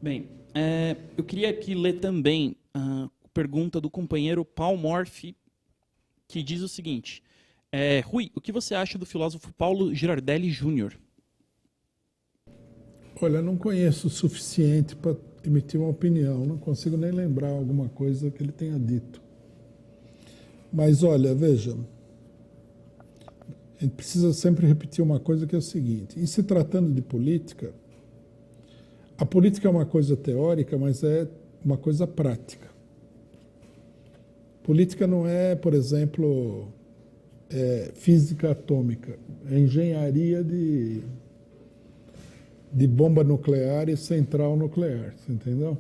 Bem, eu queria aqui ler também a pergunta do companheiro Paul Morphy, que diz o seguinte: Rui, o que você acha do filósofo Paulo Girardelli Júnior? Olha, eu não conheço o suficiente para emitir uma opinião, não consigo nem lembrar alguma coisa que ele tenha dito. Mas olha, veja, a gente precisa sempre repetir uma coisa que é o seguinte: em se tratando de política, a política é uma coisa teórica, mas é uma coisa prática. Política não é, por exemplo, física atômica, é engenharia de bomba nuclear e central nuclear, você entendeu?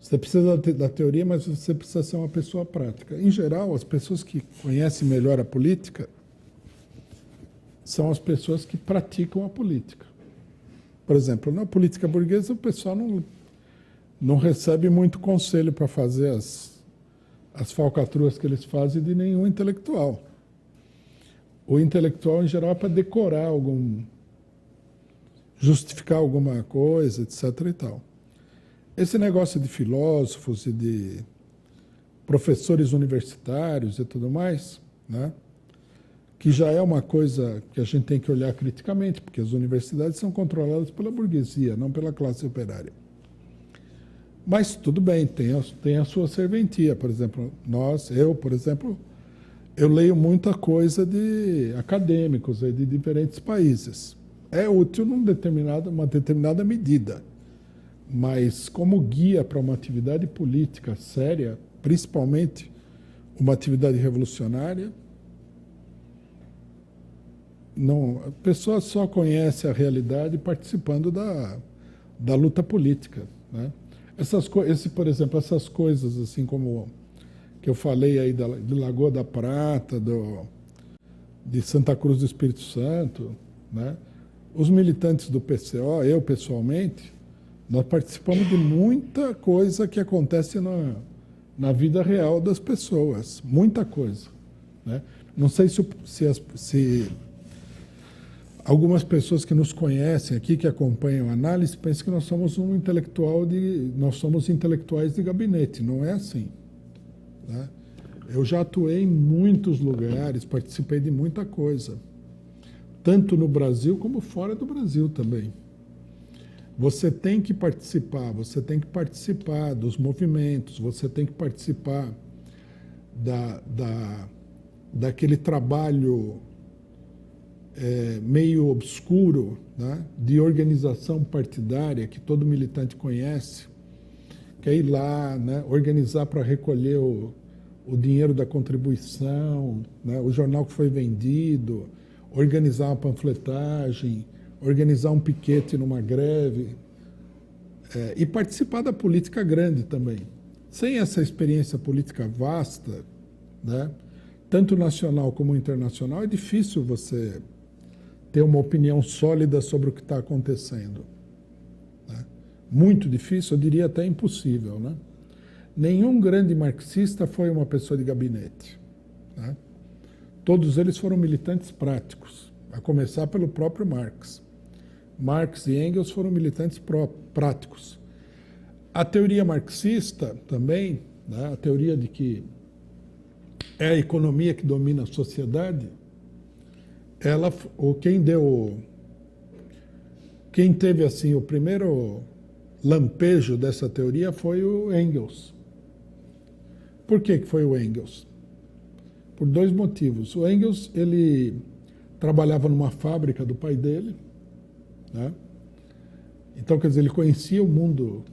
Você precisa da teoria, mas você precisa ser uma pessoa prática. Em geral, as pessoas que conhecem melhor a política são as pessoas que praticam a política. Por exemplo, na política burguesa, o pessoal não recebe muito conselho para fazer as falcatruas que eles fazem de nenhum intelectual. O intelectual, em geral, é para decorar justificar alguma coisa, etc. e tal. Esse negócio de filósofos e de professores universitários e tudo mais, né, que já é uma coisa que a gente tem que olhar criticamente, porque as universidades são controladas pela burguesia, não pela classe operária. Mas tudo bem, tem a sua serventia. Por exemplo, por exemplo, eu leio muita coisa de acadêmicos de diferentes países. É útil uma determinada medida, mas como guia para uma atividade política séria, principalmente uma atividade revolucionária, não, a pessoa só conhece a realidade participando da luta política, né? Por exemplo, essas coisas assim como que eu falei aí de Lagoa da Prata, de Santa Cruz do Espírito Santo, né? Os militantes do PCO, eu pessoalmente, nós participamos de muita coisa que acontece na vida real das pessoas, muita coisa, né? Não sei se algumas pessoas que nos conhecem aqui, que acompanham a análise, pensam que nós somos nós somos intelectuais de gabinete. Não é assim, né? Eu já atuei em muitos lugares, participei de muita coisa, tanto no Brasil como fora do Brasil também. Você tem que participar dos movimentos, você tem que participar daquele trabalho meio obscuro, né, de organização partidária que todo militante conhece, que é ir lá, né, organizar para recolher o dinheiro da contribuição, né, o jornal que foi vendido, organizar uma panfletagem, organizar um piquete numa greve, e participar da política grande também. Sem essa experiência política vasta, né, tanto nacional como internacional, é difícil você ter uma opinião sólida sobre o que está acontecendo, né? Muito difícil, eu diria até impossível, né? Nenhum grande marxista foi uma pessoa de gabinete, né? Todos eles foram militantes práticos, a começar pelo próprio Marx. Marx e Engels foram militantes práticos. A teoria marxista também, né, a teoria de que é a economia que domina a sociedade, quem teve assim o primeiro lampejo dessa teoria foi o Engels. Por que foi o Engels? Por dois motivos. O Engels, ele trabalhava numa fábrica do pai dele, né? Então, quer dizer, ele conhecia o mundo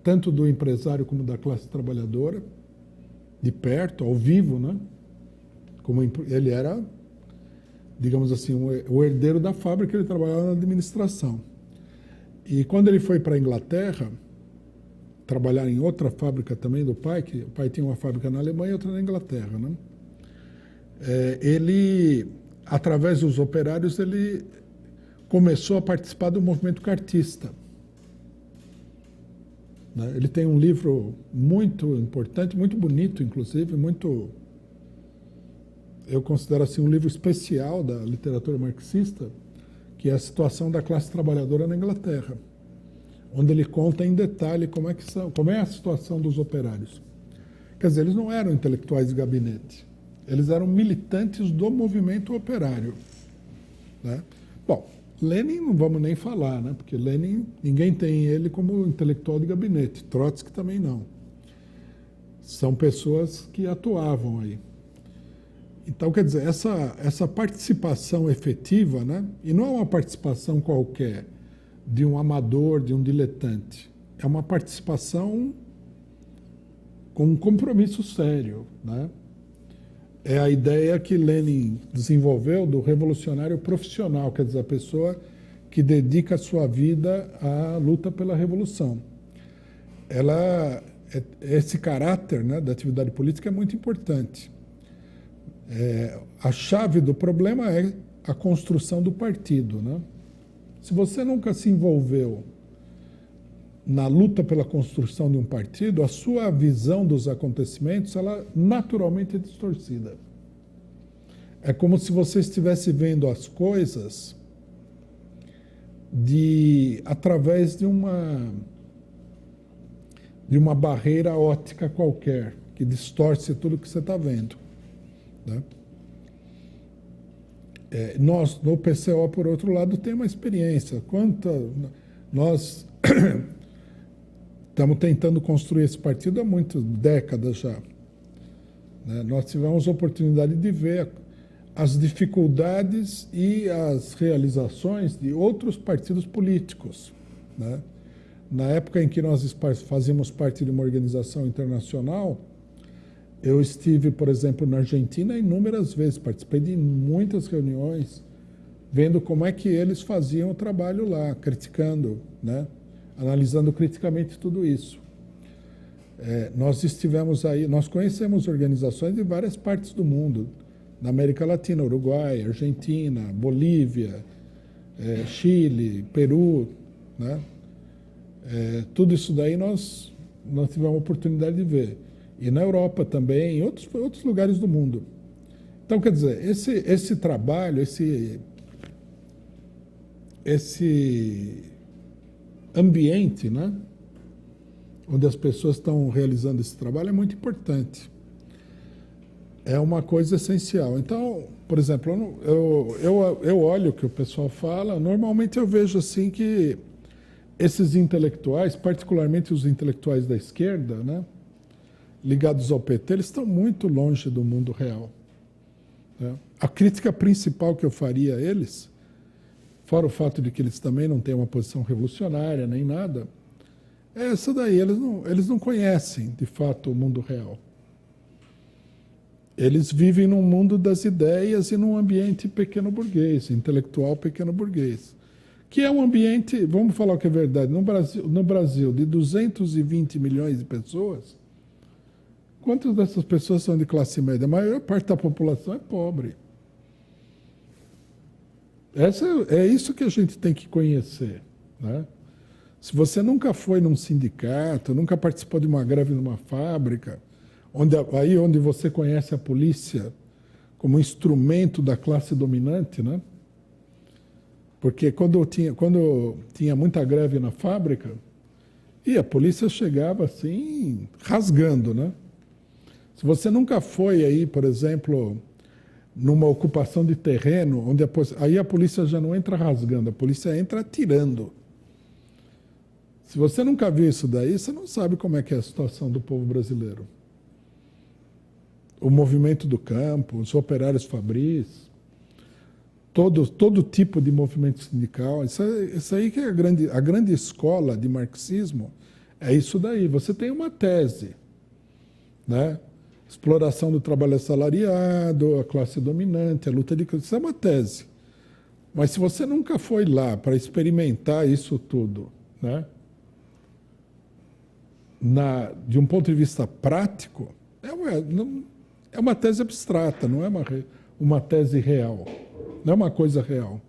tanto do empresário como da classe trabalhadora, de perto, ao vivo, né? Como ele era, digamos assim, o herdeiro da fábrica, ele trabalhava na administração. E quando ele foi para a Inglaterra, trabalhar em outra fábrica também do pai, que o pai tinha uma fábrica na Alemanha e outra na Inglaterra, né? Ele, através dos operários, ele começou a participar do movimento cartista, né? Ele tem um livro muito importante, muito bonito, inclusive, eu considero assim um livro especial da literatura marxista, que é a situação da classe trabalhadora na Inglaterra, onde ele conta em detalhe como é a situação dos operários. Quer dizer, eles não eram intelectuais de gabinete, eles eram militantes do movimento operário, né? Bom, Lenin não vamos nem falar, né? Porque Lenin, ninguém tem ele como intelectual de gabinete, Trotsky também não. São pessoas que atuavam aí. Então, quer dizer, essa participação efetiva, né? E não é uma participação qualquer de um amador, de um diletante. É uma participação com um compromisso sério, né? É a ideia que Lenin desenvolveu do revolucionário profissional, quer dizer, a pessoa que dedica a sua vida à luta pela revolução. Esse caráter, né, da atividade política é muito importante. A chave do problema é a construção do partido, né? Se você nunca se envolveu na luta pela construção de um partido, a sua visão dos acontecimentos, ela naturalmente é distorcida. É como se você estivesse vendo as coisas através de uma barreira óptica qualquer, que distorce tudo que você está vendo, né? Nós, no PCO, por outro lado, temos uma experiência. Nós estamos tentando construir esse partido há muitas décadas já, né? Nós tivemos a oportunidade de ver as dificuldades e as realizações de outros partidos políticos, né? Na época em que nós fazíamos parte de uma organização internacional, eu estive, por exemplo, na Argentina inúmeras vezes, participei de muitas reuniões, vendo como é que eles faziam o trabalho lá, criticando, né? Analisando criticamente tudo isso. Nós estivemos aí, nós conhecemos organizações de várias partes do mundo, na América Latina, Uruguai, Argentina, Bolívia, Chile, Peru, né? Tudo isso daí nós tivemos a oportunidade de ver. E na Europa também, em outros lugares do mundo. Então, quer dizer, esse trabalho, esse ambiente, né, onde as pessoas estão realizando esse trabalho é muito importante. É uma coisa essencial. Então, por exemplo, eu olho o que o pessoal fala, normalmente eu vejo assim que esses intelectuais, particularmente os intelectuais da esquerda, né, ligados ao PT, eles estão muito longe do mundo real, né? A crítica principal que eu faria a eles, fora o fato de que eles também não têm uma posição revolucionária nem nada, é essa daí. Eles não conhecem, de fato, o mundo real. Eles vivem num mundo das ideias e num ambiente pequeno-burguês, intelectual pequeno-burguês, que é um ambiente, vamos falar o que é verdade, no Brasil de 220 milhões de pessoas, quantas dessas pessoas são de classe média? A maior parte da população é pobre. É isso que a gente tem que conhecer, né? Se você nunca foi num sindicato, nunca participou de uma greve numa fábrica, onde você conhece a polícia como instrumento da classe dominante, né? Porque quando tinha muita greve na fábrica, e a polícia chegava assim, rasgando, né? Se você nunca foi aí, por exemplo, numa ocupação de terreno, aí a polícia já não entra rasgando, a polícia entra atirando. Se você nunca viu isso daí, você não sabe como é que é a situação do povo brasileiro. O movimento do campo, os operários fabris, todo tipo de movimento sindical, isso aí que é a grande escola de marxismo, é isso daí. Você tem uma tese, né? Exploração do trabalho assalariado, a classe dominante, a luta de classe. Isso é uma tese. Mas se você nunca foi lá para experimentar isso tudo, né, de um ponto de vista prático, é uma tese abstrata, não é uma tese real. Não é uma coisa real.